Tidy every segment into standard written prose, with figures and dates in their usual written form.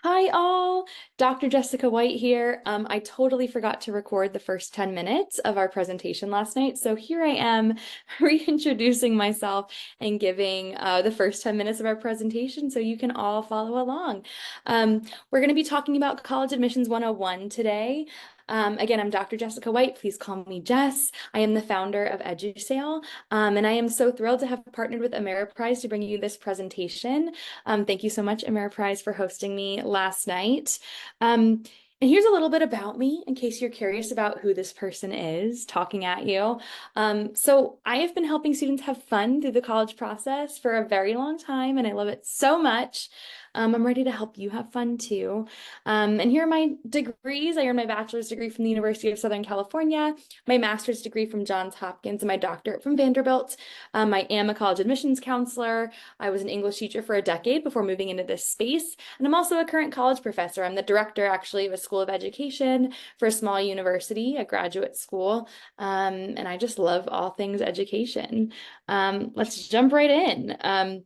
Hi all, Dr. Jessica White here. I totally forgot to record the first 10 minutes of our presentation last night. So here I am reintroducing myself and giving the first 10 minutes of our presentation so you can all follow along. We're going to be talking about College Admissions 101 today. Again, I'm Dr. Jessica White. Please call me Jess. I am the founder of EduSale, and I am so thrilled to have partnered with Ameriprise to bring you this presentation. Thank you so much, Ameriprise, for hosting me last night. And here's a little bit about me in case you're curious about who this person is talking at you. So I have been helping students have fun through the college process for a very long time, and I love it so much. I'm ready to help you have fun too. And here are my degrees. I earned my bachelor's degree from the University of Southern California, my master's degree from Johns Hopkins, and my doctorate from Vanderbilt. I am a college admissions counselor. I was an English teacher for a decade before moving into this space. And I'm also a current college professor. I'm the director, actually, of a school of education for a small university, a graduate school. And I just love all things education. Let's jump right in.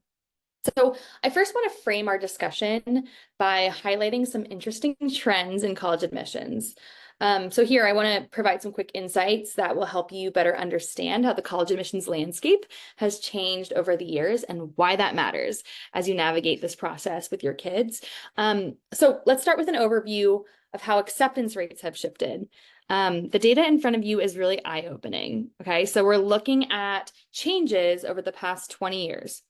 So I first want to frame our discussion by highlighting some interesting trends in college admissions. So here I want to provide some quick insights that will help you better understand how the college admissions landscape has changed over the years and why that matters as you navigate this process with your kids. So let's start with an overview of how acceptance rates have shifted. The data in front of you is really eye-opening. Okay, so we're looking at changes over the past 20 years,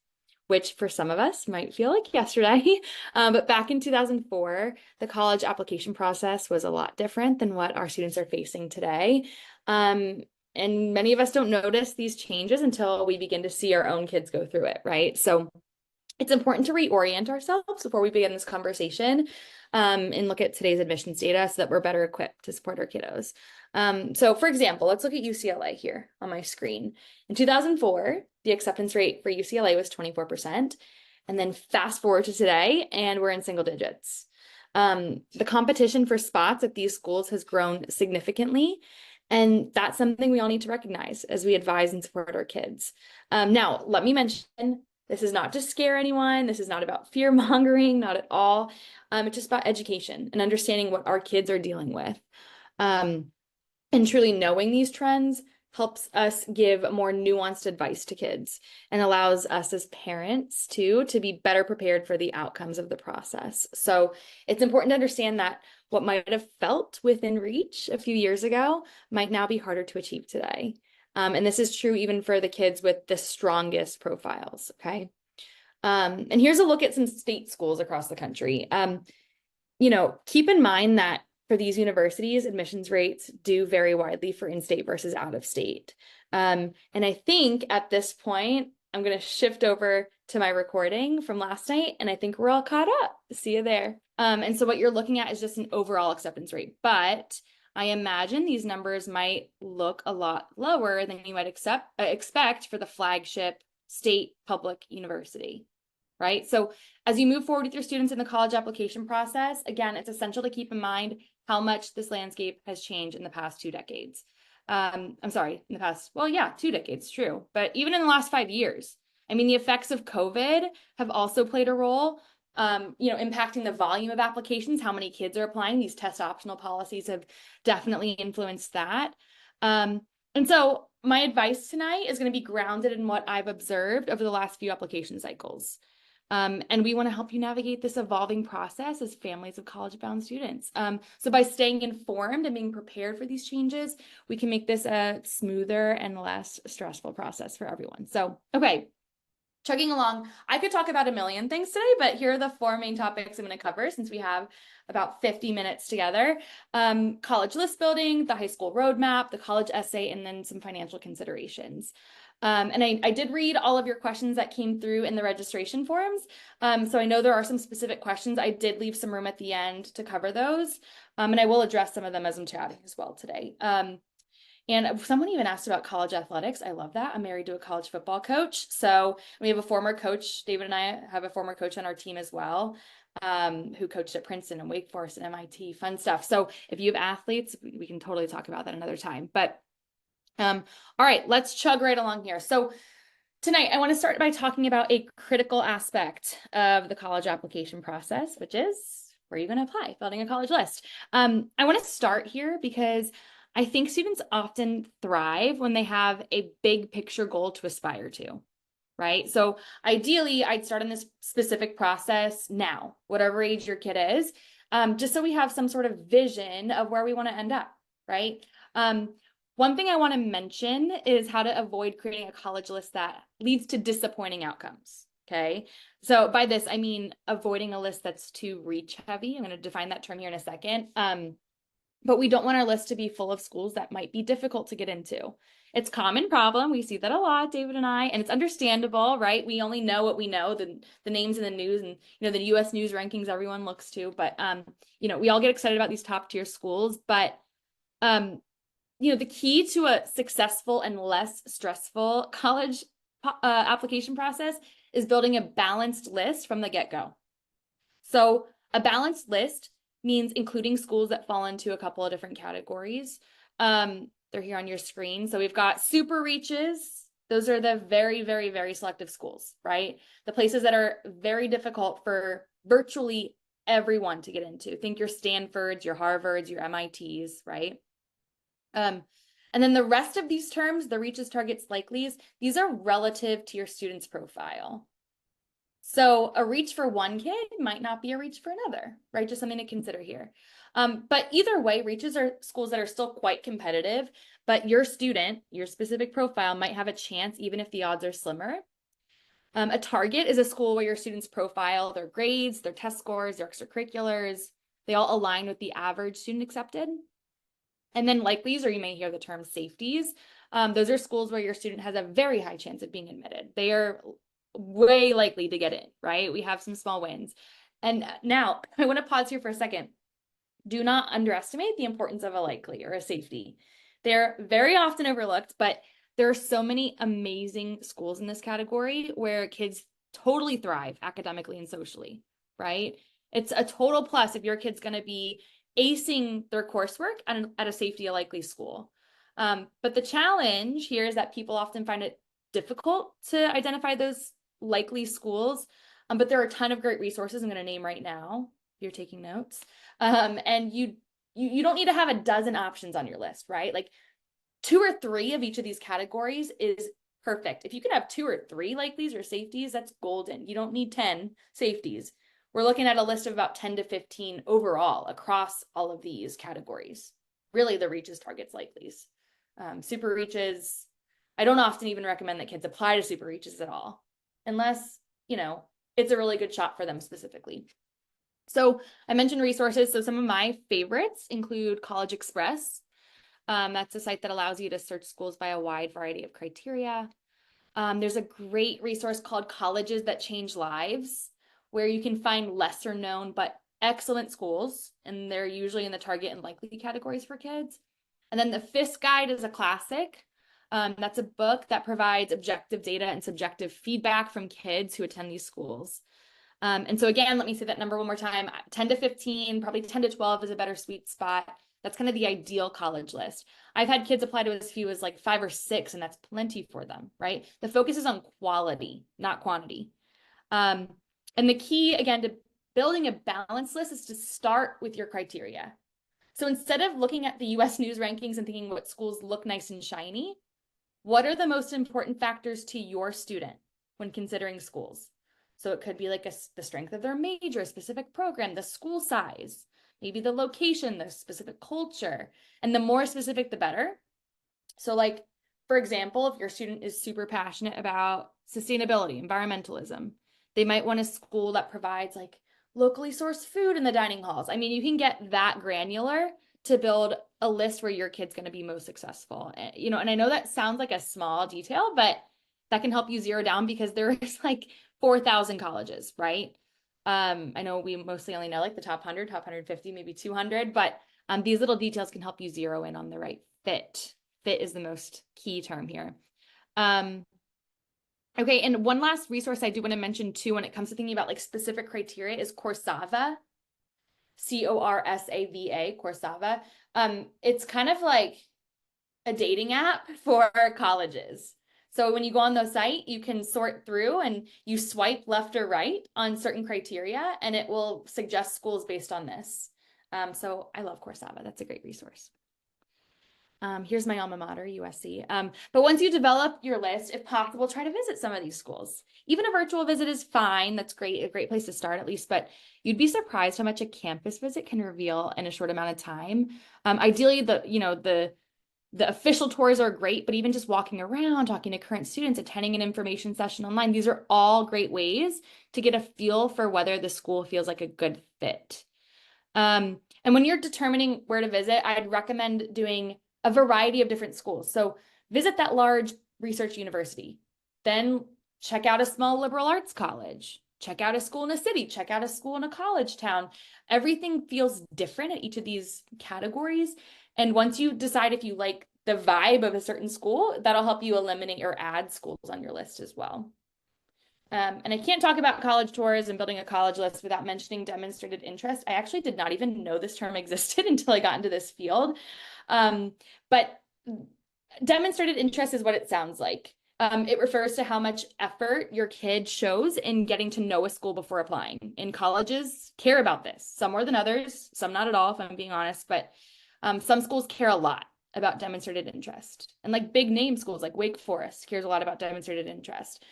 which for some of us might feel like yesterday. But back in 2004, the college application process was a lot different than what our students are facing today. And many of us don't notice these changes until we begin to see our own kids go through it, right? So it's important to reorient ourselves before we begin this conversation and look at today's admissions data so that we're better equipped to support our kiddos. So for example, let's look at UCLA here on my screen. In 2004, the acceptance rate for UCLA was 24%. And then fast forward to today, and we're in single digits. The competition for spots at these schools has grown significantly. And that's something we all need to recognize as we advise and support our kids. Now, let me mention, this is not to scare anyone. This is not about fear mongering, not at all. It's just about education and understanding what our kids are dealing with. And truly knowing these trends helps us give more nuanced advice to kids and allows us as parents too to be better prepared for the outcomes of the process. So it's important to understand that what might have felt within reach a few years ago might now be harder to achieve today. And this is true even for the kids with the strongest profiles, okay? And here's a look at some state schools across the country. Keep in mind that for these universities, admissions rates do vary widely for in-state versus out-of-state. And I think at this point, I'm going to shift over to my recording from last night, and I think we're all caught up. See you there. And so what you're looking at is just an overall acceptance rate, but I imagine these numbers might look a lot lower than you might expect for the flagship state public university, right? So as you move forward with your students in the college application process, again, it's essential to keep in mind how much this landscape has changed in the past 2 decades. I'm sorry, in the past, well, yeah, 2 decades, true. But even in the last 5 years, I mean, the effects of COVID have also played a role, impacting the volume of applications, how many kids are applying. These test optional policies have definitely influenced that. And so my advice tonight is going to be grounded in what I've observed over the last few application cycles. And we want to help you navigate this evolving process as families of college-bound students. So by staying informed and being prepared for these changes, we can make this a smoother and less stressful process for everyone. So, okay, chugging along, I could talk about a million things today, but here are the 4 main topics I'm going to cover since we have about 50 minutes together. College list building, the high school roadmap, the college essay, and then some financial considerations. And I did read all of your questions that came through in the registration forms. So I know there are some specific questions. I did leave some room at the end to cover those. And I will address some of them as I'm chatting as well today. And someone even asked about college athletics. I love that. I'm married to a college football coach. So we have a former coach. David and I have a former coach on our team as well, who coached at Princeton and Wake Forest and MIT, fun stuff. So if you have athletes, we can totally talk about that another time. But all right, let's chug right along here. So tonight, I want to start by talking about a critical aspect of the college application process, which is where are you going to apply? Building a college list. I want to start here because I think students often thrive when they have a big picture goal to aspire to, right? So ideally, I'd start on this specific process now, whatever age your kid is, just so we have some sort of vision of where we want to end up, right? One thing I want to mention is how to avoid creating a college list that leads to disappointing outcomes. Okay. So by this, I mean avoiding a list that's too reach heavy. I'm going to define that term here in a second. But we don't want our list to be full of schools that might be difficult to get into. It's a common problem. We see that a lot, David and I, and it's understandable, right? We only know what we know, the names in the news and, the US news rankings everyone looks to, but, we all get excited about these top tier schools, but, the key to a successful and less stressful college application process is building a balanced list from the get-go. So a balanced list means including schools that fall into a couple of different categories. They're here on your screen. So we've got super reaches. Those are the very, very, very selective schools, right? The places that are very difficult for virtually everyone to get into. Think your Stanfords, your Harvards, your MITs, right? And then the rest of these terms, the reaches, targets, likelies, these are relative to your student's profile. So a reach for one kid might not be a reach for another, right? Just something to consider here. But either way, reaches are schools that are still quite competitive, but your student, your specific profile might have a chance even if the odds are slimmer. A target is a school where your student's profile, their grades, their test scores, their extracurriculars, they all align with the average student accepted. And then likelies, or you may hear the term safeties. Those are schools where your student has a very high chance of being admitted. They are way likely to get in, right? We have some small wins. And now I want to pause here for a second. Do not underestimate the importance of a likely or a safety. They're very often overlooked, but there are so many amazing schools in this category where kids totally thrive academically and socially, right? It's a total plus if your kid's going to be acing their coursework at a safety, a likely school. But the challenge here is that people often find it difficult to identify those likely schools. But there are a ton of great resources I'm going to name right now if you're taking notes. And you don't need to have a dozen options on your list, right? Like 2 or 3 of each of these categories is perfect. If you can have 2 or 3 likelies or safeties, that's golden. You don't need 10 safeties. We're looking at a list of about 10 to 15 overall across all of these categories. Really the reaches, targets, likelies. Super reaches, I don't often even recommend that kids apply to super reaches at all, unless, it's a really good shot for them specifically. So I mentioned resources. So some of my favorites include College Express. That's a site that allows you to search schools by a wide variety of criteria. There's a great resource called Colleges That Change Lives, where you can find lesser known but excellent schools, and they're usually in the target and likely categories for kids. And then the FISC Guide is a classic. That's a book that provides objective data and subjective feedback from kids who attend these schools. And so again, let me say that number one more time, 10 to 15, probably 10 to 12 is a better sweet spot. That's kind of the ideal college list. I've had kids apply to as few as like 5 or 6, and that's plenty for them, right? The focus is on quality, not quantity. And the key, again, to building a balanced list is to start with your criteria. So instead of looking at the US news rankings and thinking what schools look nice and shiny, what are the most important factors to your student when considering schools? So it could be like the strength of their major, a specific program, the school size, maybe the location, the specific culture, and the more specific, the better. So like, for example, if your student is super passionate about sustainability, environmentalism, they might want a school that provides like locally sourced food in the dining halls. I mean, you can get that granular to build a list where your kid's going to be most successful. And I know that sounds like a small detail, but that can help you zero down because there's like 4,000 colleges, right? I know we mostly only know like the top 100, top 150, maybe 200, but these little details can help you zero in on the right fit. Fit is the most key term here. Okay, and one last resource I do want to mention too when it comes to thinking about like specific criteria is Coursava. Corsava, Coursava. It's kind of like a dating app for colleges. So when you go on the site, you can sort through and you swipe left or right on certain criteria, and it will suggest schools based on this. So I love Coursera. That's a great resource. Here's my alma mater, USC. But once you develop your list, if possible, try to visit some of these schools. Even a virtual visit is fine. That's great, a great place to start at least, but you'd be surprised how much a campus visit can reveal in a short amount of time. Ideally, the official tours are great, but even just walking around, talking to current students, attending an information session online, these are all great ways to get a feel for whether the school feels like a good fit. And when you're determining where to visit, I'd recommend doing a variety of different schools. So visit that large research university, then check out a small liberal arts college, check out a school in a city, check out a school in a college town. Everything feels different at each of these categories. And once you decide if you like the vibe of a certain school, that'll help you eliminate or add schools on your list as well. And I can't talk about college tours and building a college list without mentioning demonstrated interest. I actually did not even know this term existed until I got into this field. But demonstrated interest is what it sounds like. It refers to how much effort your kid shows in getting to know a school before applying. And colleges care about this, some more than others, some not at all, if I'm being honest, but some schools care a lot about demonstrated interest. And like big name schools like Wake Forest cares a lot about demonstrated interest.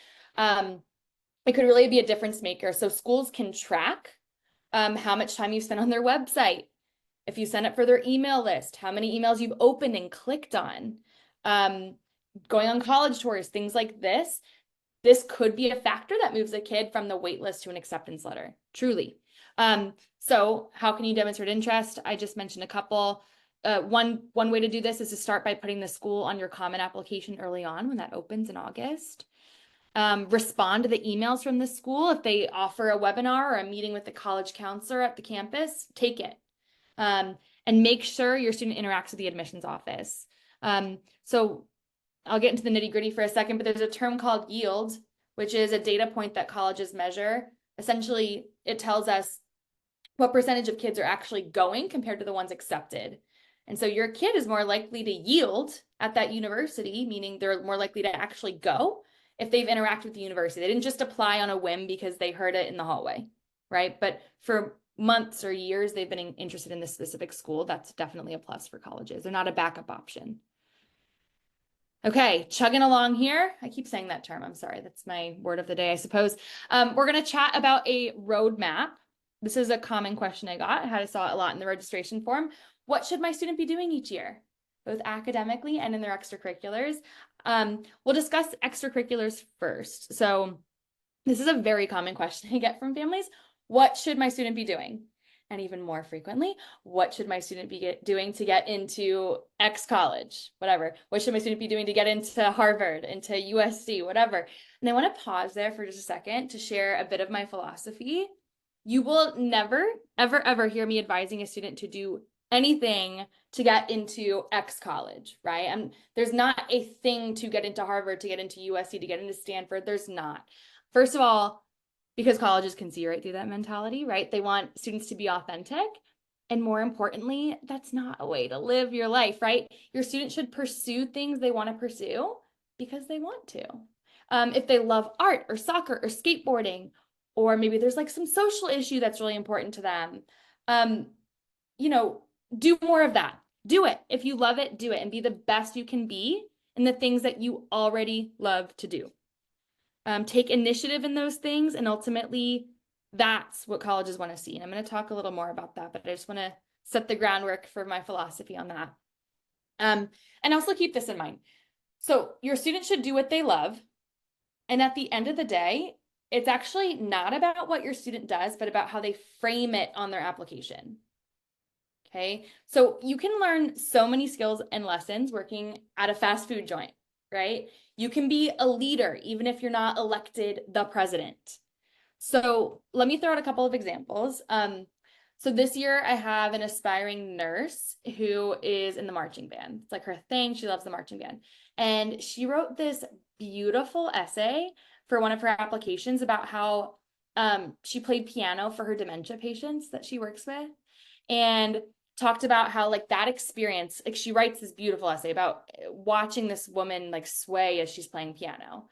It could really be a difference maker. So schools can track how much time you spend on their website, if you sign up for their email list, how many emails you've opened and clicked on, going on college tours, things like this. This could be a factor that moves a kid from the wait list to an acceptance letter, truly. So how can you demonstrate interest? I just mentioned a couple. One way to do this is to start by putting the school on your Common application early on when that opens in August. Respond to the emails from the school. If they offer a webinar or a meeting with the college counselor at the campus, take it. And make sure your student interacts with the admissions office. So I'll get into the nitty gritty for a second, but there's a term called yield, which is a data point that colleges measure. Essentially, it tells us what percentage of kids are actually going compared to the ones accepted. And so your kid is more likely to yield at that university, meaning they're more likely to actually go if they've interacted with the university. They didn't just apply on a whim because they heard it in the hallway, right? But for months or years they've been interested in this specific school, that's definitely a plus for colleges. They're not a backup option. Okay, chugging along here. I keep saying that term. I'm sorry. That's my word of the day, I suppose. We're going to chat about a roadmap. This is a common question I got. I saw it a lot in the registration form. What should my student be doing each year, both academically and in their extracurriculars? We'll discuss extracurriculars first. So this is a very common question I get from families. What should my student be doing? And even more frequently, what should my student be doing to get into X college, whatever? What should my student be doing to get into Harvard, into USC, whatever? And I want to pause there for just a second to share a bit of my philosophy. You will never, ever, ever hear me advising a student to do anything to get into X college, right? There's not a thing to get into Harvard, to get into USC, to get into Stanford. There's not. First of all, because colleges can see right through that mentality, right? They want students to be authentic. And more importantly, that's not a way to live your life, right? Your students should pursue things they want to pursue because they want to. If they love art or soccer or skateboarding, or maybe there's like some social issue that's really important to them, do more of that. Do it. If you love it, do it and be the best you can be in the things that you already love to do. Take initiative in those things, and ultimately that's what colleges want to see. And I'm going to talk a little more about that, but I just want to set the groundwork for my philosophy on that. And also keep this in mind. So your students should do what they love. And at the end of the day, it's actually not about what your student does, but about how they frame it on their application. Okay, so you can learn so many skills and lessons working at a fast food joint, right? You can be a leader, even if you're not elected the president. So let me throw out a couple of examples. So this year I have an aspiring nurse who is in the marching band. It's like her thing. She loves the marching band. And she wrote this beautiful essay for one of her applications about how she played piano for her dementia patients that she works with. And talked about how like that experience, like she writes this beautiful essay about watching this woman like sway as she's playing piano,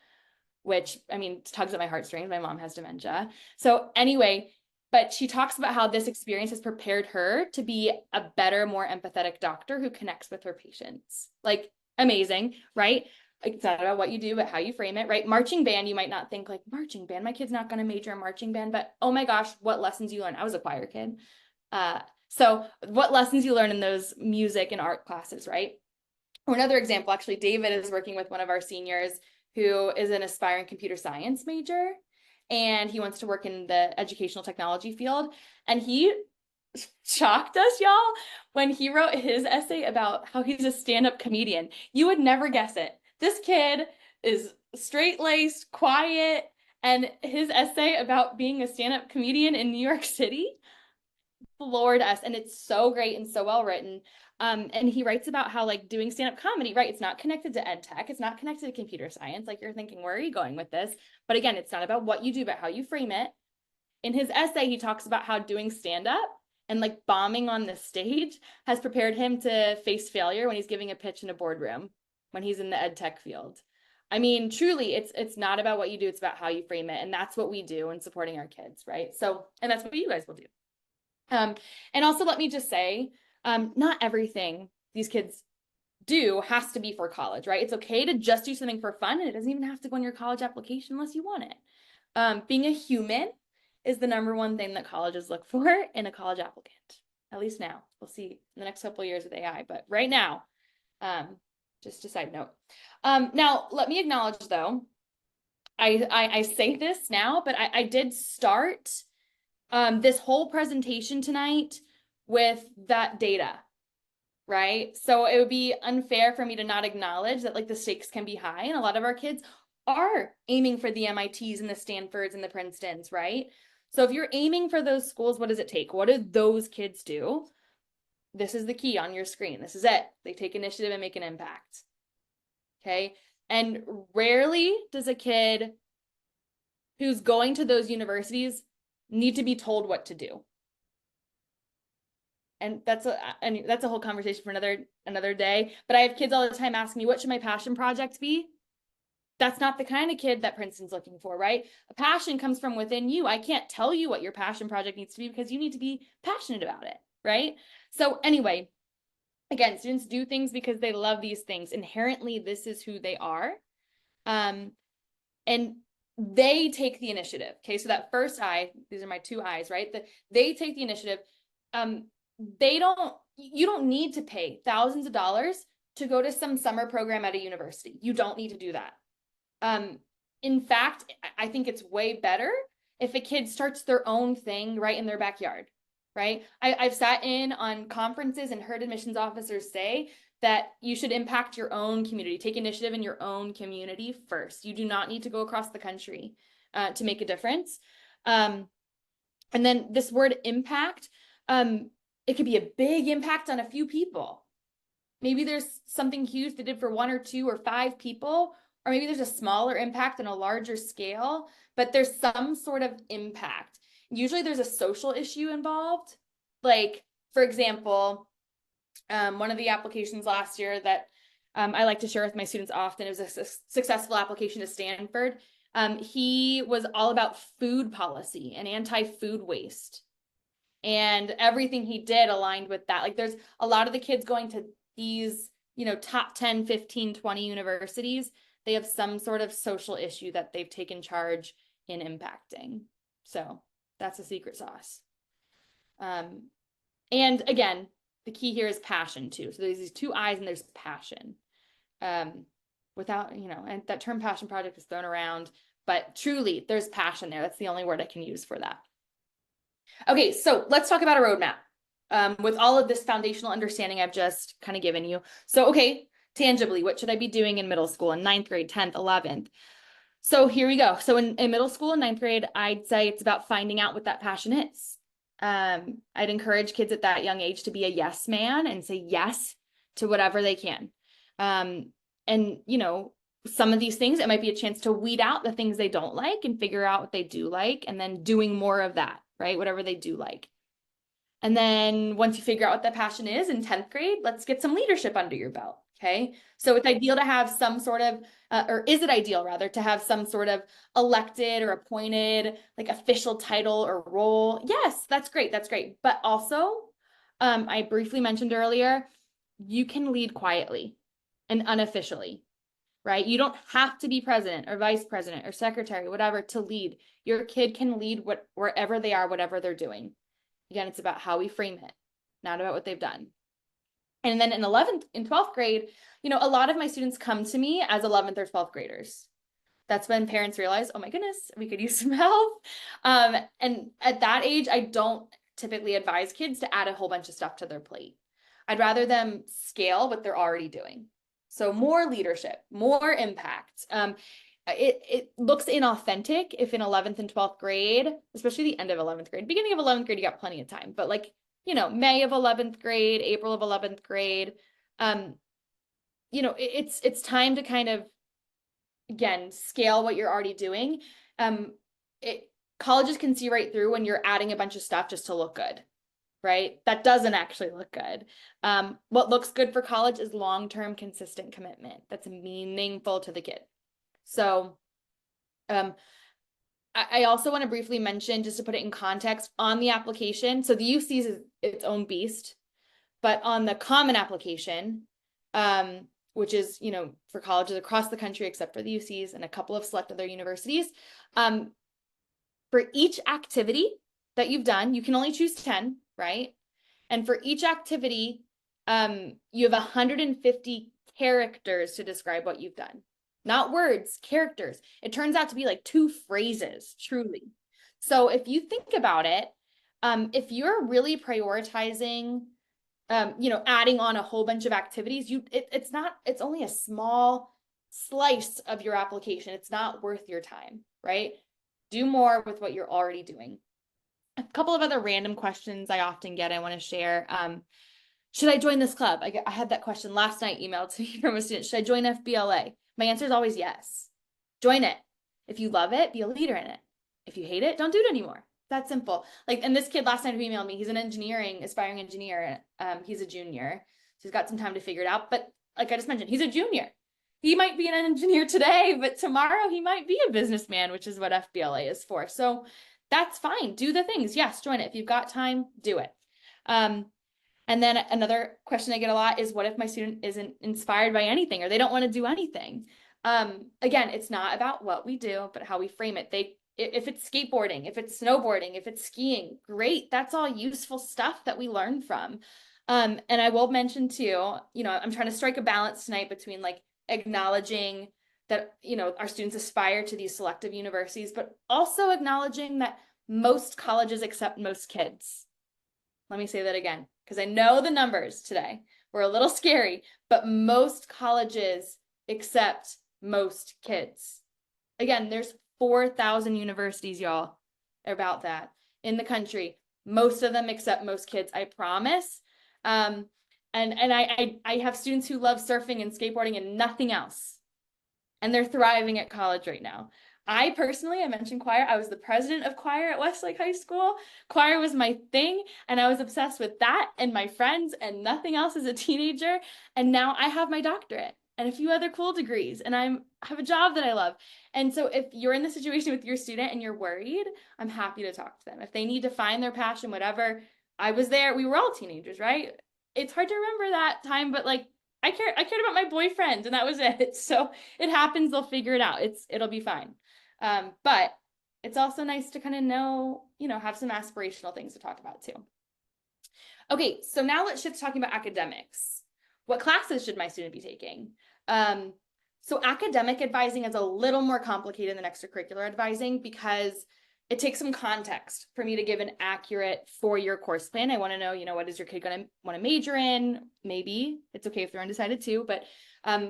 which I mean tugs at my heartstrings. My mom has dementia. So anyway, but she talks about how this experience has prepared her to be a better, more empathetic doctor who connects with her patients. Like amazing, right? It's not about what you do, but how you frame it, right? Marching band, you might not think like marching band, my kid's not going to major in marching band, but oh my gosh, what lessons you learn. I was a choir kid. So what lessons you learn in those music and art classes, right? Or another example, actually, David is working with one of our seniors who is an aspiring computer science major, and he wants to work in the educational technology field. And he shocked us, y'all, when he wrote his essay about how he's a stand-up comedian. You would never guess it. This kid is straight-laced, quiet, and his essay about being a stand-up comedian in New York City floored us, and it's so great and so well written. And he writes about how like doing stand-up comedy, right? It's not connected to ed tech. It's not connected to computer science. Like you're thinking, where are you going with this? But again, it's not about what you do, but how you frame it. In his essay, he talks about how doing stand-up and like bombing on the stage has prepared him to face failure when he's giving a pitch in a boardroom, when he's in the ed tech field. I mean, truly, it's not about what you do, it's about how you frame it. And that's what we do in supporting our kids, right? So, and that's what you guys will do. And also let me just say, not everything these kids do has to be for college, right? It's okay to just do something for fun, and it doesn't even have to go on your college application unless you want it. Being a human is the number one thing that colleges look for in a college applicant, at least now. We'll see in the next couple of years with AI, but right now, just a side note. Now, let me acknowledge though, I say this now, but I did start this whole presentation tonight with that data, right? So it would be unfair for me to not acknowledge that like the stakes can be high, and a lot of our kids are aiming for the MITs and the Stanfords and the Princetons, right? So if you're aiming for those schools, what does it take? What do those kids do? This is the key on your screen. This is it. They take initiative and make an impact. Okay. And rarely does a kid who's going to those universities need to be told what to do. And that's a whole conversation for another day. But I have kids all the time asking me, what should my passion project be? That's not the kind of kid that Princeton's looking for, right? A passion comes from within you. I can't tell you what your passion project needs to be because you need to be passionate about it, right? So anyway, again, students do things because they love these things. Inherently, this is who they are. And they take the initiative. Okay, so that first I, these are my two eyes, right? They take the initiative. You don't need to pay thousands of dollars to go to some summer program at a university. You don't need to do that. In fact, I think it's way better if a kid starts their own thing right in their backyard, right? I've sat in on conferences and heard admissions officers say that you should impact your own community, take initiative in your own community first. You do not need to go across the country to make a difference. And then this word impact, it could be a big impact on a few people. Maybe there's something huge they did for 1 or 2 or 5 people, or maybe there's a smaller impact on a larger scale, but there's some sort of impact. Usually there's a social issue involved. Like, for example, one of the applications last year that I like to share with my students often, it was a successful application to Stanford. He was all about food policy and anti-food waste. And everything he did aligned with that. Like there's a lot of the kids going to these, top 10, 15, 20 universities, they have some sort of social issue that they've taken charge in impacting. So that's a secret sauce. And again, the key here is passion too. So there's these 2 eyes and there's passion. Without, and that term passion project is thrown around, but truly there's passion there. That's the only word I can use for that. Okay, so let's talk about a roadmap with all of this foundational understanding I've just kind of given you. So, okay, tangibly, what should I be doing in middle school, in 9th grade, 10th, 11th? So here we go. So in middle school and 9th grade, I'd say it's about finding out what that passion is. I'd encourage kids at that young age to be a yes man and say yes to whatever they can. And, some of these things, it might be a chance to weed out the things they don't like and figure out what they do like, and then doing more of that, right? Whatever they do like. And then once you figure out what that passion is in 10th grade, let's get some leadership under your belt. Okay. So it's ideal to have some sort of, or is it ideal rather, to have some sort of elected or appointed, like official title or role? Yes, that's great. That's great. But also, I briefly mentioned earlier, you can lead quietly and unofficially, right? You don't have to be president or vice president or secretary, whatever, to lead. Your kid can lead wherever they are, whatever they're doing. Again, it's about how we frame it, not about what they've done. And then in 11th, in 12th grade, a lot of my students come to me as 11th or 12th graders. That's when parents realize, oh my goodness, we could use some help. And at that age, I don't typically advise kids to add a whole bunch of stuff to their plate. I'd rather them scale what they're already doing. So more leadership, more impact. It looks inauthentic if in 11th and 12th grade, especially the end of 11th grade, beginning of 11th grade, you got plenty of time, but like, May of 11th grade, April of 11th grade, it's time to kind of, again, scale what you're already doing. Colleges can see right through when you're adding a bunch of stuff just to look good, right? That doesn't actually look good. What looks good for college is long-term consistent commitment that's meaningful to the kid. So I also want to briefly mention, just to put it in context, on the application. So the UCs is its own beast, but on the common application, which is, for colleges across the country, except for the UCs and a couple of select other universities, for each activity that you've done, you can only choose 10, right? And for each activity, you have 150 characters to describe what you've done. Not words, characters. It turns out to be like 2 phrases, truly. So if you think about it, if you're really prioritizing, adding on a whole bunch of activities, it's only a small slice of your application. It's not worth your time, right? Do more with what you're already doing. A couple of other random questions I often get, I want to share. Should I join this club? I had that question last night emailed to me from a student. Should I join FBLA? My answer is always yes. Join it. If you love it, be a leader in it. If you hate it, don't do it anymore. That simple. And this kid last night who emailed me, he's an aspiring engineer. He's a junior. So he's got some time to figure it out. But like I just mentioned, he's a junior. He might be an engineer today, but tomorrow he might be a businessman, which is what FBLA is for. So that's fine. Do the things. Yes, join it. If you've got time, do it. And then another question I get a lot is, what if my student isn't inspired by anything or they don't want to do anything? Again, it's not about what we do, but how we frame it. If it's skateboarding, if it's snowboarding, if it's skiing, great. That's all useful stuff that we learn from. And I will mention too, I'm trying to strike a balance tonight between like acknowledging that, our students aspire to these selective universities, but also acknowledging that most colleges accept most kids. Let me say that again, because I know the numbers today were a little scary, but most colleges accept most kids. Again, there's 4,000 universities, y'all, about that in the country. Most of them accept most kids, I promise. And I have students who love surfing and skateboarding and nothing else. And they're thriving at college right now. I mentioned choir. I was the president of choir at Westlake High School. Choir was my thing, and I was obsessed with that and my friends and nothing else as a teenager. And now I have my doctorate and a few other cool degrees, and I have a job that I love. And so if you're in the situation with your student and you're worried, I'm happy to talk to them. If they need to find their passion, whatever, I was there. We were all teenagers, right? It's hard to remember that time, but like, I cared about my boyfriend and that was it. So it happens. They'll figure it out. It'll be fine. But it's also nice to kind of know, have some aspirational things to talk about too. Okay, so now let's shift to talking about academics. What classes should my student be taking? So academic advising is a little more complicated than extracurricular advising because it takes some context for me to give an accurate 4-year course plan. I want to know, what is your kid going to want to major in? Maybe it's okay if they're undecided too, but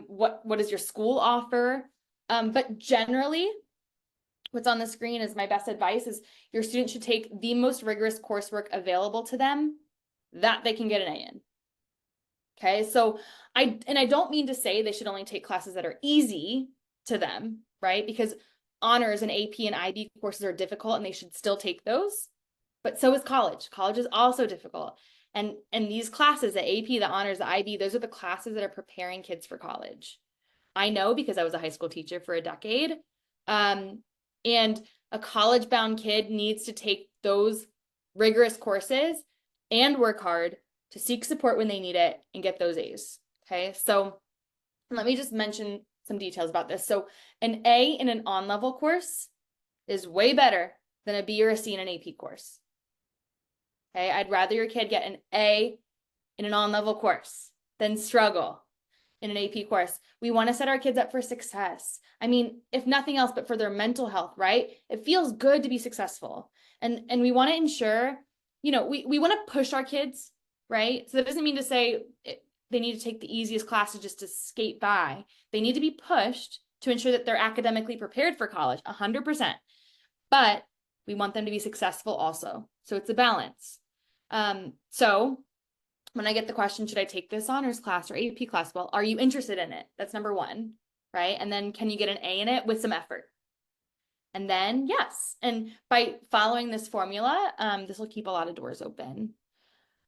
what does your school offer? But generally, what's on the screen is my best advice is your student should take the most rigorous coursework available to them that they can get an A in. Okay, so I don't mean to say they should only take classes that are easy to them, right? Because honors and AP and IB courses are difficult and they should still take those. but so is college. College is also difficult. And these classes, the AP, the honors, the IB, those are the classes that are preparing kids for college. I know because I was a high school teacher for a decade. And a college-bound kid needs to take those rigorous courses and work hard to seek support when they need it and get those A's. Okay, so let me just mention some details about this. So an A in an on-level course is way better than a B or a C in an AP course. Okay, I'd rather your kid get an A in an on-level course than struggle in an AP course. We want to set our kids up for success. I mean, if nothing else, but for their mental health, right? It feels good to be successful. And we want to ensure, we want to push our kids, right? So that doesn't mean to say they need to take the easiest classes just to skate by. They need to be pushed to ensure that they're academically prepared for college, 100%. But we want them to be successful also. So it's a balance. So when I get the question, should I take this honors class or AP class? Well, are you interested in it? That's number one, right? And then can you get an A in it with some effort? And then yes. And by following this formula, this will keep a lot of doors open.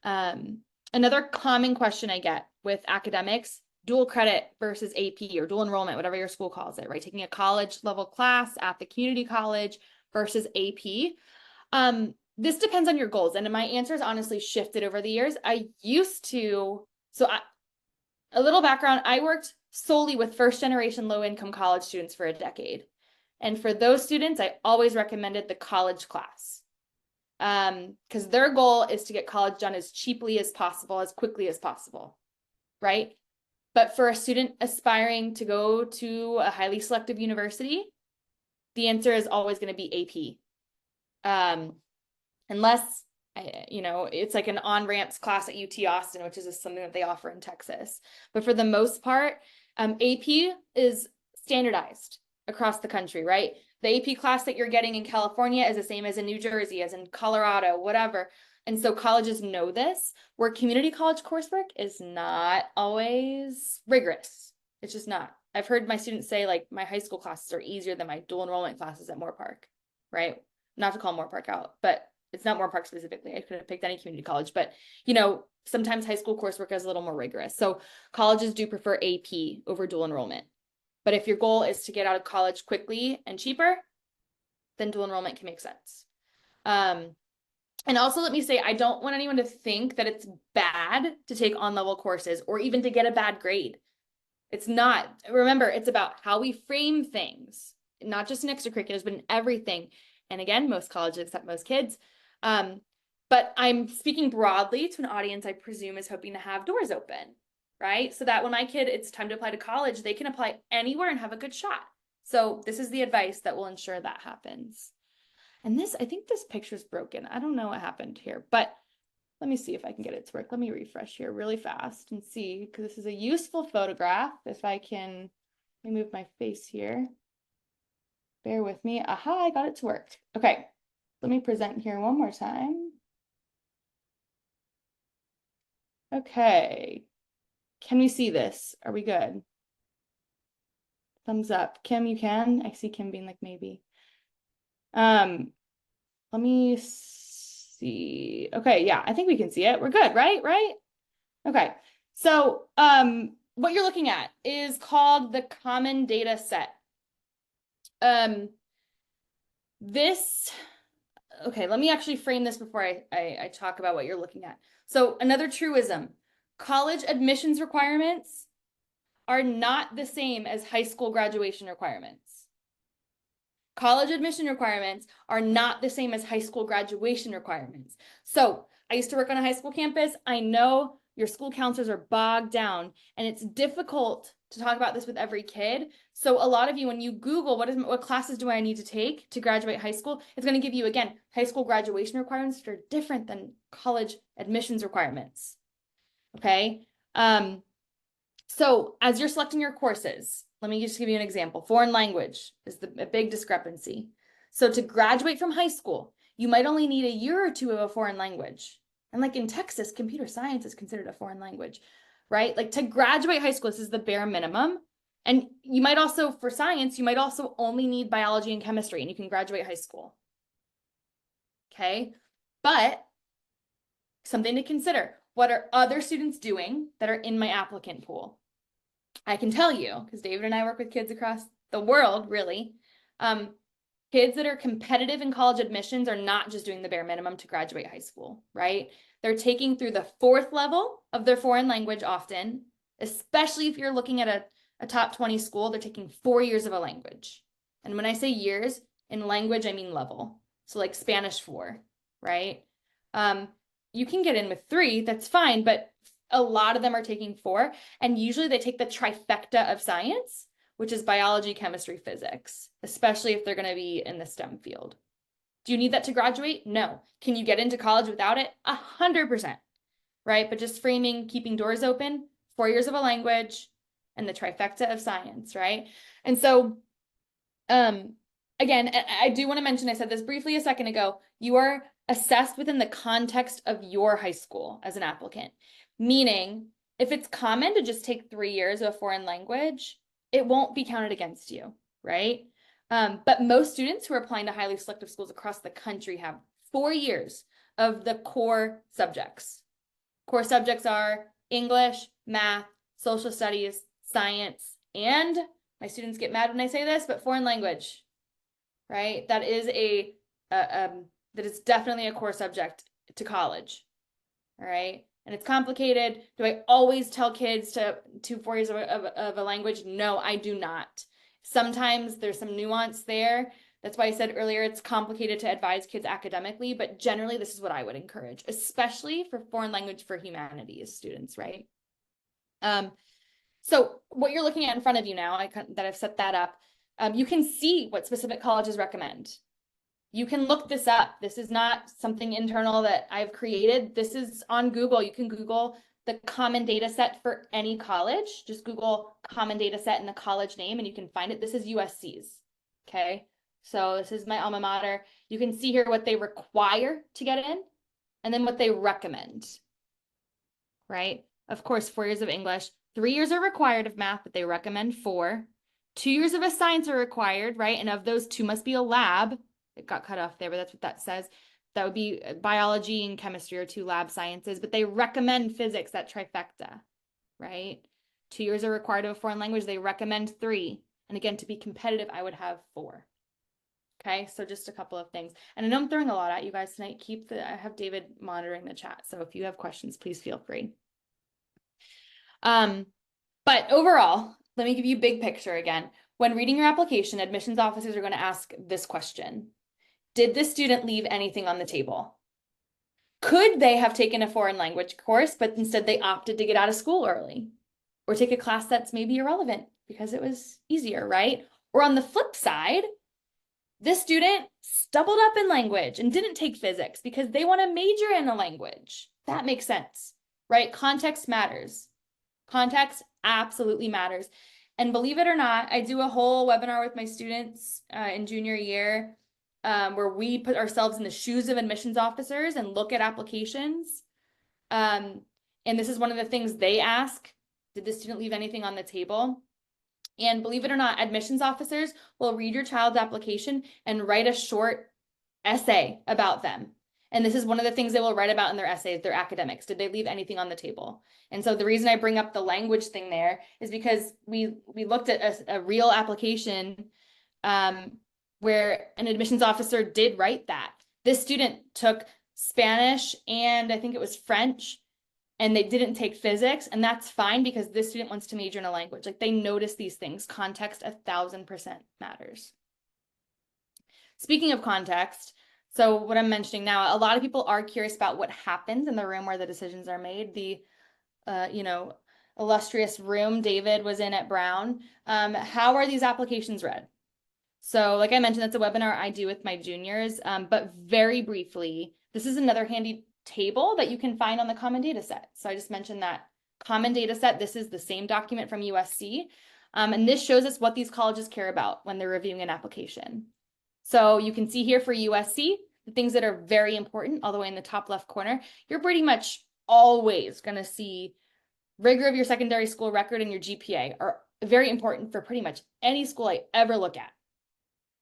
Another common question I get with academics, dual credit versus AP or dual enrollment, whatever your school calls it, right? Taking a college level class at the community college versus AP. This depends on your goals. And my answers honestly shifted over the years. A little background, I worked solely with first generation low income college students for a decade. And for those students, I always recommended the college class. Because their goal is to get college done as cheaply as possible, as quickly as possible, right? But for a student aspiring to go to a highly selective university, the answer is always going to be AP. Unless, it's like an on-ramps class at UT Austin, which is something that they offer in Texas. But for the most part, AP is standardized across the country, right? The AP class that you're getting in California is the same as in New Jersey, as in Colorado, whatever. And so colleges know this, where community college coursework is not always rigorous. It's just not. I've heard my students say, like, my high school classes are easier than my dual enrollment classes at Moorpark, right? Not to call Moorpark out, but it's not Moorpark specifically. I could have picked any community college, but sometimes high school coursework is a little more rigorous. So colleges do prefer AP over dual enrollment. But if your goal is to get out of college quickly and cheaper, then dual enrollment can make sense. And also let me say, I don't want anyone to think that it's bad to take on-level courses or even to get a bad grade. It's not. Remember, it's about how we frame things, not just in extracurriculars, but in everything. And again, most colleges accept most kids. But I'm speaking broadly to an audience I presume is hoping to have doors open, right? So that when my kid, it's time to apply to college, they can apply anywhere and have a good shot. So this is the advice that will ensure that happens. And I think this picture's broken. I don't know what happened here, but let me see if I can get it to work. Let me refresh here really fast and see, because this is a useful photograph. If I can, let me move my face here. Bear with me. Aha, I got it to work. Okay, let me present here one more time. Okay, can we see this? Are we good? Thumbs up. Kim, you can? I see Kim being like, maybe. Let me see. Okay, yeah, I think we can see it. We're good, right? Right? Okay, so what you're looking at is called the common data set. Okay, let me actually frame this before I talk about what you're looking at. So another truism, college admissions requirements are not the same as high school graduation requirements. College admission requirements are not the same as high school graduation requirements. So I used to work on a high school campus. I know your school counselors are bogged down, and it's difficult to talk about this with every kid. So a lot of you, when you Google what classes do I need to take to graduate high school, it's going to give you, again, high school graduation requirements that are different than college admissions requirements. Okay. So as you're selecting your courses, let me just give you an example. Foreign language is a big discrepancy. So to graduate from high school, you might only need a year or two of a foreign language. And like in Texas, computer science is considered a foreign language, right? Like to graduate high school, this is the bare minimum. And you might also, for science, you might also only need biology and chemistry, and you can graduate high school. Okay. But something to consider, what are other students doing that are in my applicant pool? I can tell you, because David and I work with kids across the world, really. Kids that are competitive in college admissions are not just doing the bare minimum to graduate high school, right? They're taking through the 4th level of their foreign language often, especially if you're looking at a top 20 school, they're taking 4 years of a language. And when I say years, in language, I mean level. So like Spanish 4, right? You can get in with 3, that's fine, but a lot of them are taking 4, and usually they take the trifecta of science, which is biology, chemistry, physics, especially if they're going to be in the STEM field. Do you need that to graduate? No. Can you get into college without it? 100%, right? But just framing, keeping doors open, 4 years of a language, and the trifecta of science, right? And so, again, I do want to mention, I said this briefly a second ago, you are assessed within the context of your high school as an applicant. Meaning, if it's common to just take 3 years of a foreign language, it won't be counted against you, right? But most students who are applying to highly selective schools across the country have 4 years of the core subjects. Core subjects are English, math, social studies, science, and my students get mad when I say this, but foreign language, right? That is that is definitely a core subject to college, all right? And it's complicated. Do I always tell kids to 4 years of a language? No, I do not. Sometimes there's some nuance there. That's why I said earlier, it's complicated to advise kids academically, but generally this is what I would encourage, especially for foreign language for humanities students, right? So what you're looking at in front of you now, that I've set that up, you can see what specific colleges recommend. You can look this up. This is not something internal that I've created. This is on Google. You can Google the common data set for any college. Just Google common data set and the college name and you can find it. This is USC's, okay? So this is my alma mater. You can see here what they require to get in and then what they recommend, right? Of course, 4 years of English, 3 years are required of math, but they recommend 4. 2 years of a science are required, right? And of those, 2 must be a lab. It got cut off there, but that's what that says. That would be biology and chemistry or 2 lab sciences, but they recommend physics, that trifecta, right? 2 years are required of a foreign language. They recommend 3. And again, to be competitive, I would have 4. Okay, so just a couple of things. And I know I'm throwing a lot at you guys tonight. I have David monitoring the chat. So if you have questions, please feel free. But overall, let me give you a big picture again. When reading your application, admissions officers are going to ask this question. Did the student leave anything on the table? Could they have taken a foreign language course, but instead they opted to get out of school early? Or take a class that's maybe irrelevant because it was easier, right? Or on the flip side, this student stumbled up in language and didn't take physics because they want to major in a language. That makes sense, right? Context matters. Context absolutely matters. And believe it or not, I do a whole webinar with my students in junior year where we put ourselves in the shoes of admissions officers and look at applications. And this is one of the things they ask. Did the student leave anything on the table? And believe it or not, admissions officers will read your child's application and write a short essay about them. And this is one of the things they will write about in their essays, their academics. Did they leave anything on the table? And so the reason I bring up the language thing there is because we looked at a real application where an admissions officer did write that. This student took Spanish and I think it was French, and they didn't take physics, and that's fine because this student wants to major in a language. Like, they notice these things. Context 1000% matters. Speaking of context, so what I'm mentioning now, a lot of people are curious about what happens in the room where the decisions are made. The, illustrious room David was in at Brown. How are these applications read? So like I mentioned, that's a webinar I do with my juniors, but very briefly, this is another handy table that you can find on the common data set. So I just mentioned that common data set. This is the same document from USC. And this shows us what these colleges care about when they're reviewing an application. So you can see here for USC, the things that are very important all the way in the top left corner, you're pretty much always going to see rigor of your secondary school record and your GPA are very important for pretty much any school I ever look at.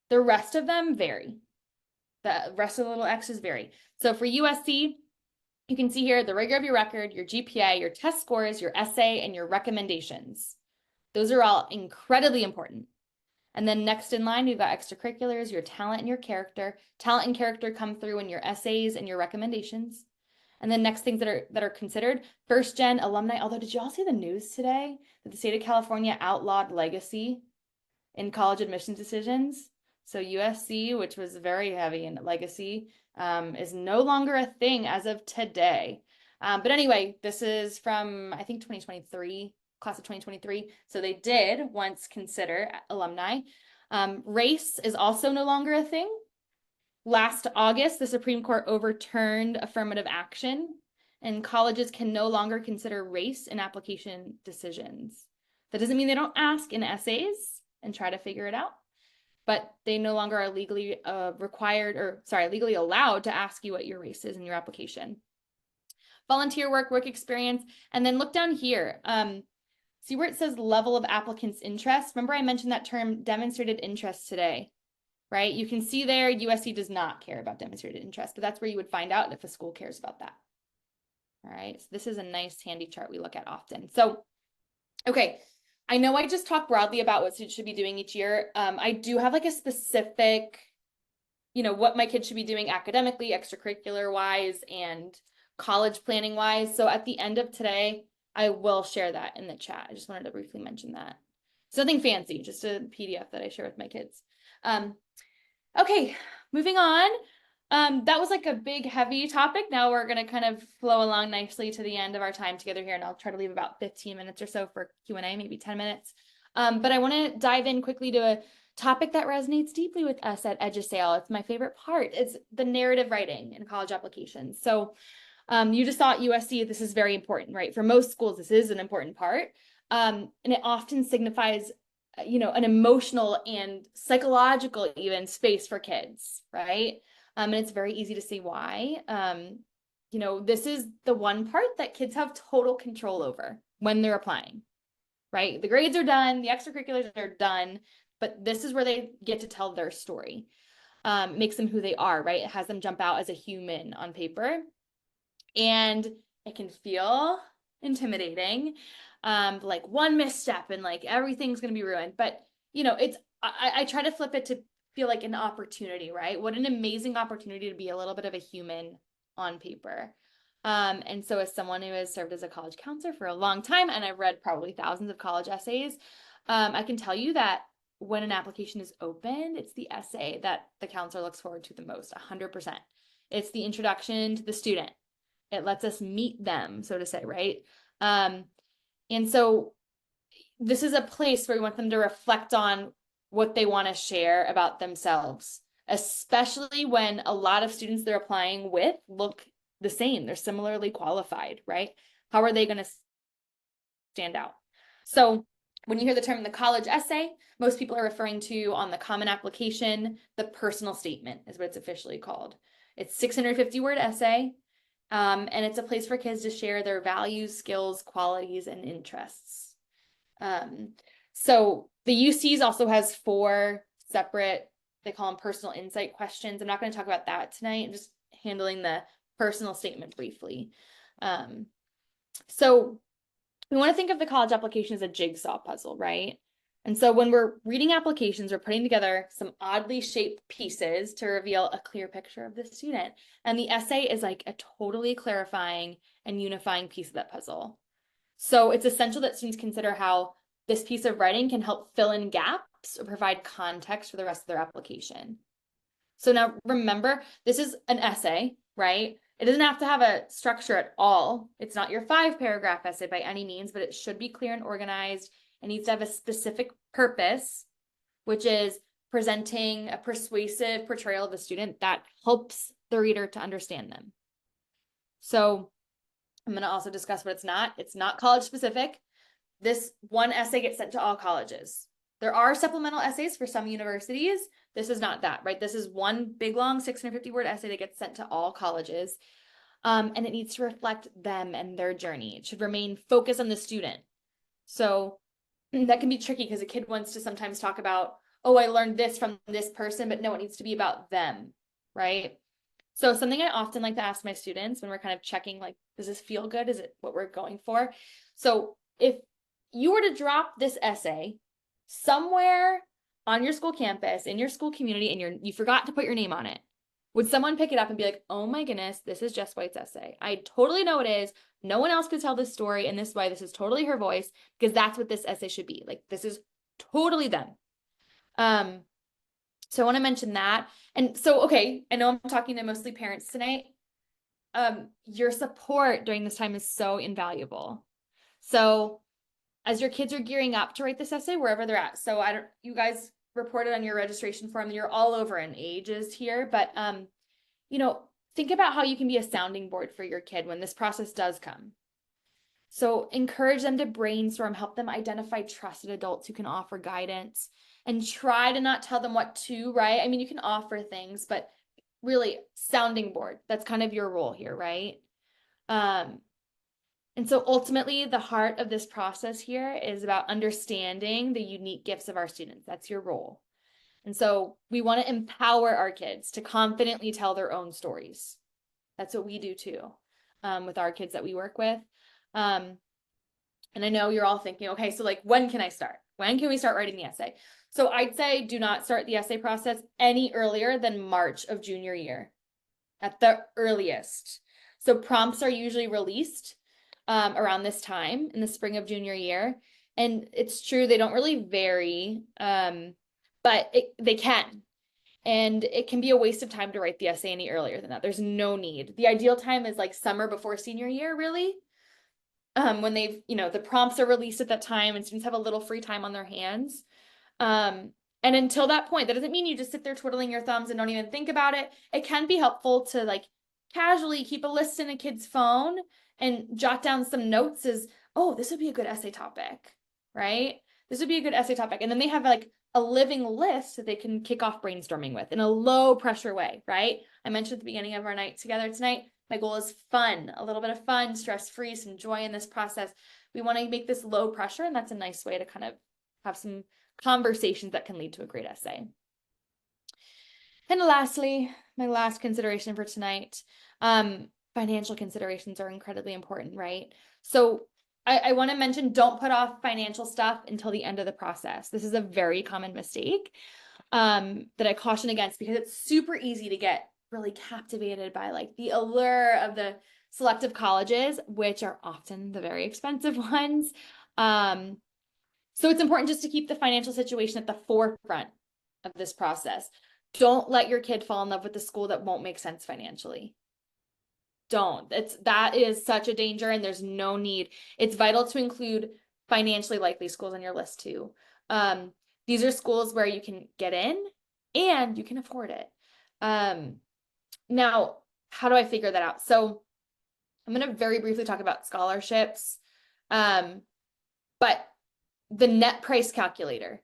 The rest of them vary. The rest of the little X's vary. So for USC, you can see here the rigor of your record, your GPA, your test scores, your essay, and your recommendations. Those are all incredibly important. And then next in line, we've got extracurriculars, your talent and your character. Talent and character come through in your essays and your recommendations. And then next things that are considered, first gen alumni. Although, did you all see the news today that the state of California outlawed legacy in college admissions decisions? So USC, which was very heavy in legacy, is no longer a thing as of today. But anyway, this is from, I think, 2023, class of 2023. So they did once consider alumni. Race is also no longer a thing. Last August, the Supreme Court overturned affirmative action, and colleges can no longer consider race in application decisions. That doesn't mean they don't ask in essays and try to figure it out, but they no longer are legally legally allowed to ask you what your race is in your application. Volunteer work experience, and then look down here. See where it says level of applicant's interest? Remember I mentioned that term demonstrated interest today, right? You can see there USC does not care about demonstrated interest, but that's where you would find out if a school cares about that. All right, so this is a nice handy chart we look at often. So, okay, I know I just talked broadly about what students should be doing each year. I do have like a specific, what my kids should be doing academically, extracurricular wise, and college planning wise. So at the end of today, I will share that in the chat. I just wanted to briefly mention that. It's nothing fancy, just a PDF that I share with my kids. Okay, moving on. That was like a big, heavy topic. Now we're going to kind of flow along nicely to the end of our time together here, and I'll try to leave about 15 minutes or so for Q&A, maybe 10 minutes. But I want to dive in quickly to a topic that resonates deeply with us at EduSale. It's my favorite part. It's the narrative writing in college applications. So you just saw at USC, this is very important, right? For most schools, this is an important part. And it often signifies an emotional and psychological even space for kids, right? And it's very easy to see why. This is the one part that kids have total control over when they're applying, right? The grades are done, the extracurriculars are done, but this is where they get to tell their story. Makes them who they are, right? It has them jump out as a human on paper. And it can feel intimidating, like one misstep and like everything's going to be ruined. But, I try to flip it to feel like an opportunity, right? What an amazing opportunity to be a little bit of a human on paper. And so as someone who has served as a college counselor for a long time, and I've read probably thousands of college essays, I can tell you that when an application is opened, it's the essay that the counselor looks forward to the most, 100%. It's the introduction to the student. It lets us meet them, so to say, right? And so this is a place where we want them to reflect on what they want to share about themselves, especially when a lot of students they're applying with look the same. They're similarly qualified, right? How are they going to stand out? So when you hear the term the college essay, most people are referring to on the Common Application, the personal statement is what it's officially called. It's 650-word essay. And it's a place for kids to share their values, skills, qualities, and interests. So the UCs also has 4 separate, they call them personal insight questions. I'm not going to talk about that tonight. I'm just handling the personal statement briefly. So we want to think of the college application as a jigsaw puzzle, right? And so when we're reading applications, we're putting together some oddly shaped pieces to reveal a clear picture of the student. And the essay is like a totally clarifying and unifying piece of that puzzle. So it's essential that students consider how this piece of writing can help fill in gaps or provide context for the rest of their application. So now remember, this is an essay, right? It doesn't have to have a structure at all. It's not your 5-paragraph essay by any means, but it should be clear and organized. It needs to have a specific purpose, which is presenting a persuasive portrayal of the student that helps the reader to understand them. So I'm going to also discuss what it's not. It's not college specific. This one essay gets sent to all colleges. There are supplemental essays for some universities. This is not that, right? This is one big, long 650-word essay that gets sent to all colleges. And it needs to reflect them and their journey. It should remain focused on the student. So that can be tricky because a kid wants to sometimes talk about, oh, I learned this from this person, but no, it needs to be about them. right? So something I often like to ask my students when we're kind of checking, like, does this feel good? Is it what we're going for? So if you were to drop this essay somewhere on your school campus, in your school community, and you forgot to put your name on it, would someone pick it up and be like, oh my goodness, this is Jess White's essay. I totally know it is. No one else could tell this story in this way. This is totally her voice, because that's what this essay should be. Like, this is totally them. So I want to mention that. And so, okay, I know I'm talking to mostly parents tonight. Your support during this time is so invaluable. So as your kids are gearing up to write this essay, wherever they're at. So you guys reported on your registration form that you're all over in ages here, but think about how you can be a sounding board for your kid when this process does come. So encourage them to brainstorm, help them identify trusted adults who can offer guidance, and try to not tell them what to, right? I mean, you can offer things, but really sounding board, that's kind of your role here, right? And so ultimately the heart of this process here is about understanding the unique gifts of our students. That's your role. And so we want to empower our kids to confidently tell their own stories. That's what we do too, with our kids that we work with. And I know you're all thinking, okay, so like, when can I start? When can we start writing the essay? So I'd say do not start the essay process any earlier than March of junior year, at the earliest. So prompts are usually released around this time in the spring of junior year. And it's true, they don't really vary, but they can. And it can be a waste of time to write the essay any earlier than that. There's no need. The ideal time is like summer before senior year, really. When the prompts are released at that time and students have a little free time on their hands. And until that point, that doesn't mean you just sit there twiddling your thumbs and don't even think about it. It can be helpful to like casually keep a list in a kid's phone and jot down some notes as, oh, this would be a good essay topic, right? This would be a good essay topic. And then they have like a living list that they can kick off brainstorming with in a low pressure way, right? I mentioned at the beginning of our night together tonight, my goal is fun, a little bit of fun, stress-free, some joy in this process. We want to make this low pressure, and that's a nice way to kind of have some conversations that can lead to a great essay. And lastly, my last consideration for tonight, financial considerations are incredibly important, right? So I want to mention, don't put off financial stuff until the end of the process. This is a very common mistake that I caution against, because it's super easy to get really captivated by like the allure of the selective colleges, which are often the very expensive ones. So it's important just to keep the financial situation at the forefront of this process. Don't let your kid fall in love with the school that won't make sense financially. That is such a danger, and there's no need. It's vital to include financially likely schools on your list too. These are schools where you can get in and you can afford it. Now, how do I figure that out? So I'm going to very briefly talk about scholarships, but the net price calculator.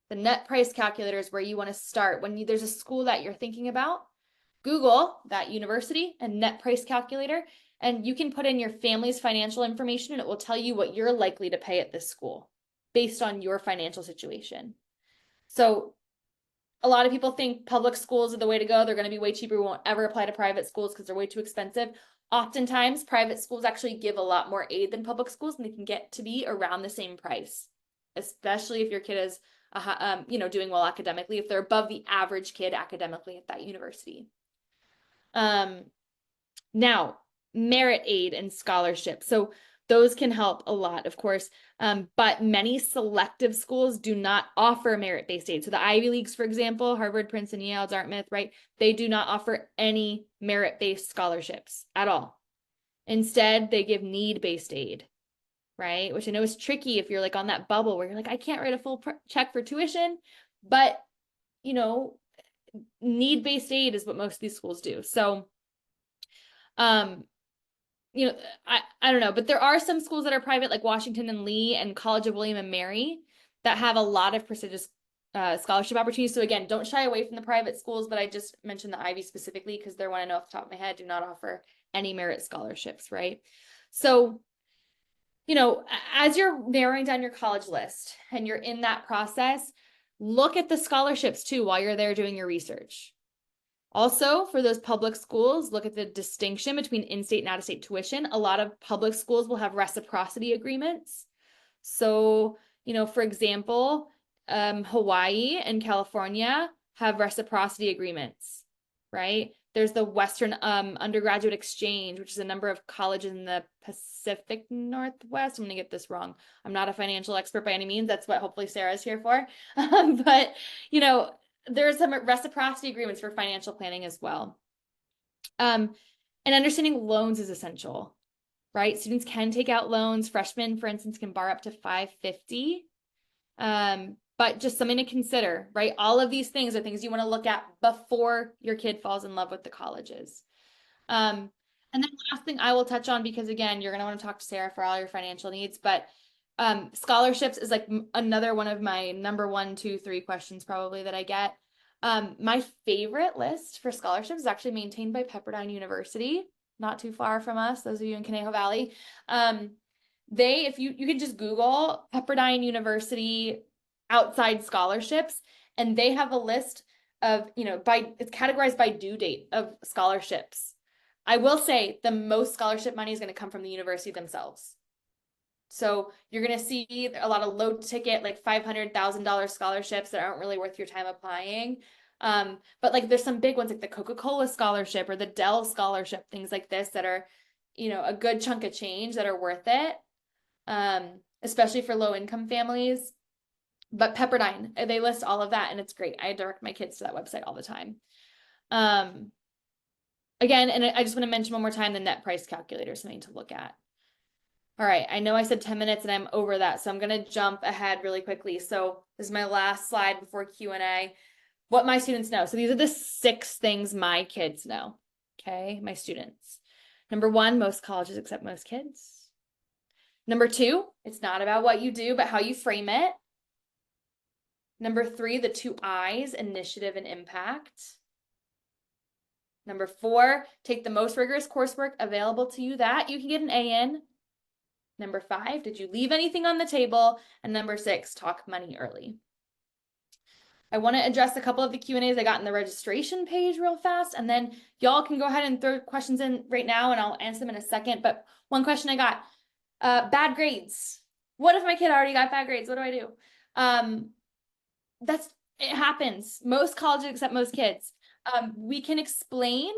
The net price calculator is where you want to start. When there's a school that you're thinking about, Google that university and net price calculator, and you can put in your family's financial information and it will tell you what you're likely to pay at this school based on your financial situation. So a lot of people think public schools are the way to go. They're going to be way cheaper. We won't ever apply to private schools because they're way too expensive. Oftentimes, private schools actually give a lot more aid than public schools, and they can get to be around the same price, especially if your kid is doing well academically, if they're above the average kid academically at that university. Now, merit aid and scholarship. So those can help a lot, of course, but many selective schools do not offer merit-based aid. So the Ivy Leagues, for example, Harvard, Princeton, Yale, Dartmouth, right? They do not offer any merit-based scholarships at all. Instead, they give need-based aid, right? Which I know is tricky if you're like on that bubble where you're like, I can't write a full check for tuition, but need-based aid is what most of these schools do. So, I don't know, but there are some schools that are private, like Washington and Lee and College of William and Mary, that have a lot of prestigious scholarship opportunities. So again, don't shy away from the private schools, but I just mentioned the Ivy specifically because they're one I know off the top of my head do not offer any merit scholarships, right? So, as you're narrowing down your college list and you're in that process, look at the scholarships too while you're there doing your research. Also, for those public schools, look at the distinction between in-state and out-of-state tuition. A lot of public schools will have reciprocity agreements. So, for example, Hawaii and California have reciprocity agreements, right? There's the Western Undergraduate Exchange, which is a number of colleges in the Pacific Northwest. I'm going to get this wrong. I'm not a financial expert by any means. That's what hopefully Sarah's here for. But, there's some reciprocity agreements for financial planning as well. And understanding loans is essential, right? Students can take out loans. Freshmen, for instance, can borrow up to $550. But just something to consider, right? All of these things are things you want to look at before your kid falls in love with the colleges. And then last thing I will touch on, because again, you're going to want to talk to Sarah for all your financial needs, but scholarships is like another one of my number 1, 2, 3 questions probably that I get. My favorite list for scholarships is actually maintained by Pepperdine University, not too far from us, those of you in Conejo Valley. If you can just Google Pepperdine University outside scholarships, and they have a list of, it's categorized by due date of scholarships. I will say the most scholarship money is going to come from the university themselves. So you're going to see a lot of low ticket, like $500,000 scholarships that aren't really worth your time applying. But like there's some big ones like the Coca-Cola scholarship or the Dell scholarship, things like this that are, a good chunk of change that are worth it. Especially for low income families. But Pepperdine, they list all of that and it's great. I direct my kids to that website all the time. Again, and I just want to mention one more time, the net price calculator is something to look at. All right, I know I said 10 minutes and I'm over that, so I'm going to jump ahead really quickly. So this is my last slide before Q&A. What my students know. So these are the 6 things my kids know, okay, my students. Number 1, most colleges accept most kids. Number 2, it's not about what you do, but how you frame it. Number 3, the 2 I's, initiative and impact. Number 4, take the most rigorous coursework available to you that you can get an A in. Number 5, did you leave anything on the table? And number 6, talk money early. I want to address a couple of the Q&As I got in the registration page real fast, and then y'all can go ahead and throw questions in right now and I'll answer them in a second. But one question I got, bad grades. What if my kid already got bad grades? What do I do? It happens. Most colleges accept most kids. We can explain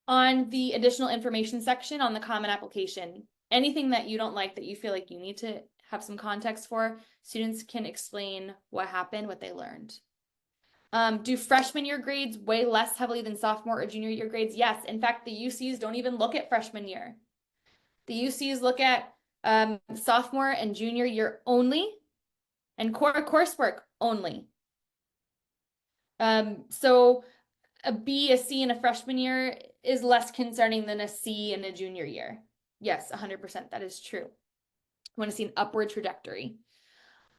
on the additional information section on the common application. Anything that you don't like that you feel like you need to have some context for, students can explain what happened, what they learned. Do freshman year grades weigh less heavily than sophomore or junior year grades? Yes. In fact, the UCs don't even look at freshman year. The UCs look at sophomore and junior year only and core coursework only. So a B, a C in a freshman year is less concerning than a C in a junior year. Yes, 100%. That is true. I want to see an upward trajectory.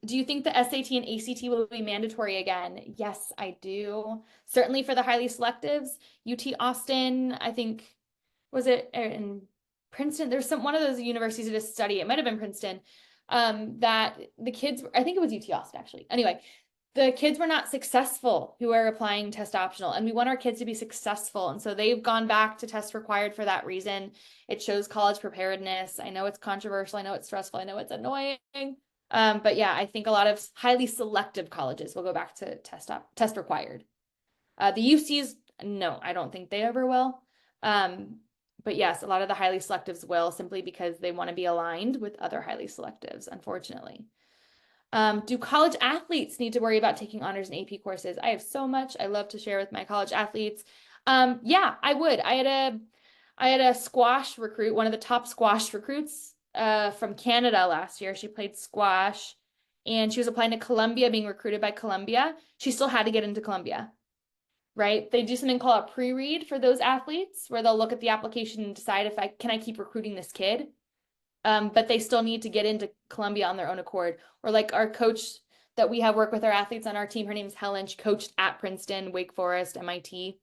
Do you think the SAT and ACT will be mandatory again? Yes, I do. Certainly for the highly selectives. UT Austin, I think, was it in Princeton? There's one of those universities that did a study, it might have been Princeton, that the kids, I think it was UT Austin actually. Anyway, the kids were not successful who are applying test optional, and we want our kids to be successful. And so they've gone back to test required for that reason. It shows college preparedness. I know it's controversial. I know it's stressful. I know it's annoying. But yeah, I think a lot of highly selective colleges will go back to test required. The UCs, no, I don't think they ever will. But yes, a lot of the highly selectives will, simply because they want to be aligned with other highly selectives, unfortunately. Do college athletes need to worry about taking honors and AP courses? I have so much I love to share with my college athletes. Yeah, I would. I had a squash recruit, one of the top squash recruits from Canada last year. She played squash and she was applying to Columbia, being recruited by Columbia. She still had to get into Columbia, right? They do something called a pre-read for those athletes where they'll look at the application and decide if can I keep recruiting this kid? But they still need to get into Columbia on their own accord. Or like our coach that we have work with our athletes on our team, her name is Helen. She coached at Princeton, Wake Forest, MIT.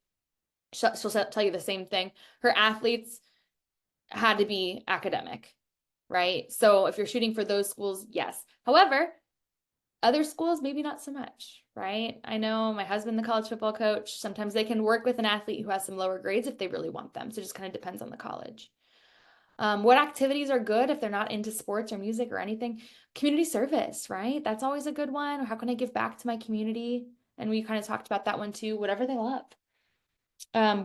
She'll tell you the same thing. Her athletes had to be academic, right? So if you're shooting for those schools, yes. However, other schools, maybe not so much, right? I know my husband, the college football coach, sometimes they can work with an athlete who has some lower grades if they really want them. So it just kind of depends on the college. What activities are good if they're not into sports or music or anything? Community service, right? That's always a good one. How can I give back to my community? And we kind of talked about that one too, whatever they love.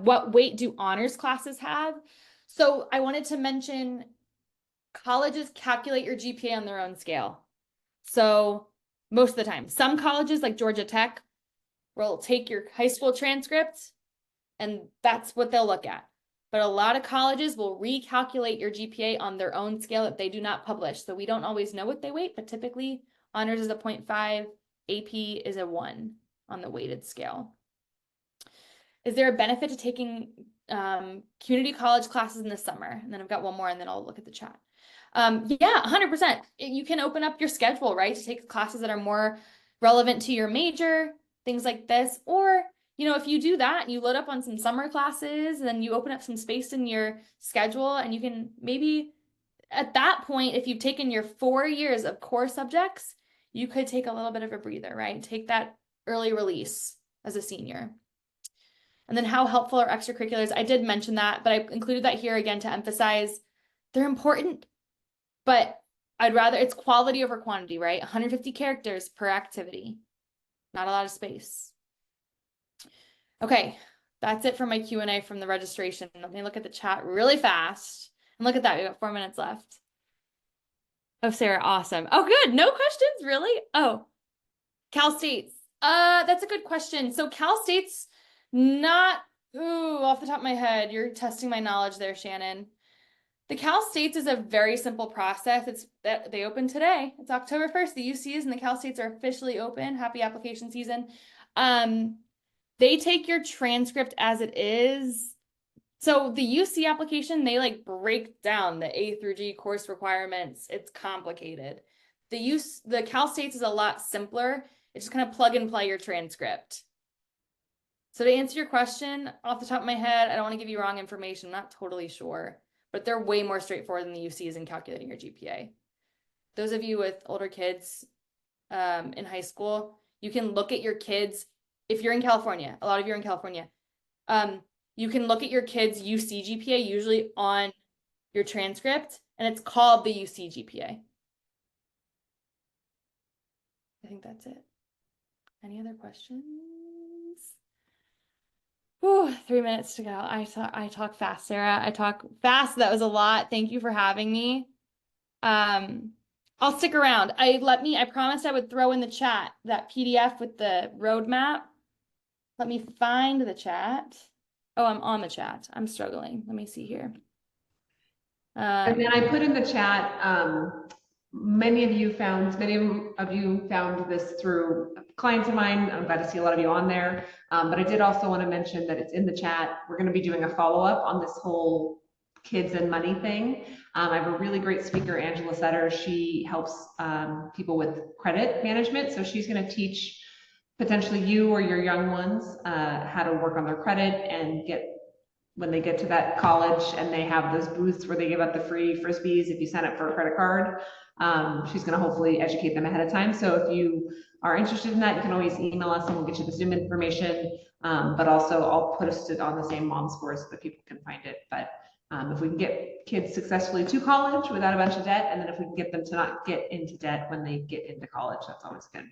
What weight do honors classes have? So I wanted to mention colleges calculate your GPA on their own scale. So most of the time, some colleges like Georgia Tech will take your high school transcript and that's what they'll look at. But a lot of colleges will recalculate your GPA on their own scale that they do not publish. So we don't always know what they weight, but typically honors is a 0.5, AP is a 1 on the weighted scale. Is there a benefit to taking community college classes in the summer? And then I've got one more and then I'll look at the chat. Yeah, 100%. You can open up your schedule, right, to take classes that are more relevant to your major, things like this. Or, you know, if you do that, you load up on some summer classes, and then you open up some space in your schedule, and you can maybe at that point, if you've taken your 4 years of core subjects, you could take a little bit of a breather, right? Take that early release as a senior. And then how helpful are extracurriculars? I did mention that, but I included that here again to emphasize they're important, but I'd rather it's quality over quantity, right? 150 characters per activity, not a lot of space. Okay, that's it for my Q&A from the registration. Let me look at the chat really fast. And look at that, we got 4 minutes left. Oh, Sarah, awesome. Oh, good, no questions, really? Oh, Cal State's. That's a good question. So Cal State's not, ooh, off the top of my head, you're testing my knowledge there, Shannon. The Cal States is a very simple process. It's that they open today. It's October 1st. The UCs and the Cal States are officially open. Happy application season. They take your transcript as it is. So the UC application, they like break down the A through G course requirements. It's complicated. The Cal States is a lot simpler. It's just kind of plug and play your transcript. So to answer your question, off the top of my head, I don't want to give you wrong information. I'm not totally sure, but they're way more straightforward than the UCs in calculating your GPA. Those of you with older kids in high school, you can look at your kids. If you're in California, a lot of you are in California, you can look at your kids' UC GPA usually on your transcript, and it's called the UC GPA. I think that's it. Any other questions? Whew, 3 minutes to go. I talk fast, Sarah. I talk fast. That was a lot. Thank you for having me. I'll stick around. I promised I would throw in the chat that PDF with the roadmap. Let me find the chat. Oh, I'm on the chat. I'm struggling. Let me see here. And then I put in the chat, many of you found this through clients of mine. I'm glad to see a lot of you on there. But I did also want to mention that it's in the chat. We're going to be doing a follow-up on this whole kids and money thing. I have a really great speaker, Angela Sutter. She helps people with credit management. So she's going to teach potentially you or your young ones how to work on their credit and when they get to that college and they have those booths where they give out the free Frisbees if you sign up for a credit card. She's going to hopefully educate them ahead of time. So if you are interested in that, you can always email us and we'll get you the Zoom information. But also I'll post it on the same mom scores so that people can find it. But if we can get kids successfully to college without a bunch of debt, and then if we can get them to not get into debt when they get into college, that's always good.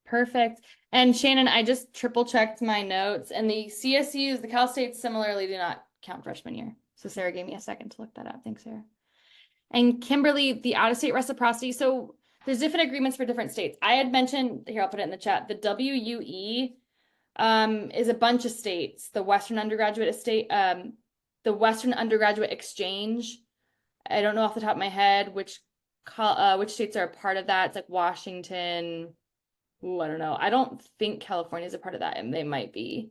Perfect. And Shannon, I just triple checked my notes, and the CSUs, the Cal States similarly do not count freshman year. So Sarah gave me a second to look that up. Thanks, Sarah. And Kimberly, the out-of-state reciprocity. So there's different agreements for different states. I had mentioned, here, I'll put it in the chat. The WUE is a bunch of states. The Western Undergraduate Exchange. I don't know off the top of my head which states are a part of that. It's like Washington. Ooh, I don't know. I don't think California is a part of that, and they might be.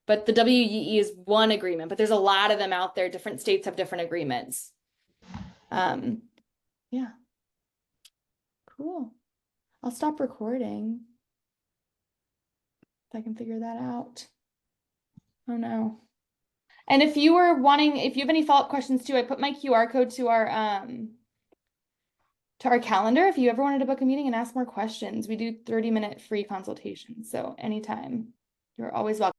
But the WEE is one agreement, but there's a lot of them out there. Different states have different agreements. Yeah. Cool. I'll stop recording if I can figure that out. Oh no. And if you have any follow-up questions too, I put my QR code to our to our calendar if you ever wanted to book a meeting and ask more questions. We do 30-minute free consultations, so anytime. You're always welcome.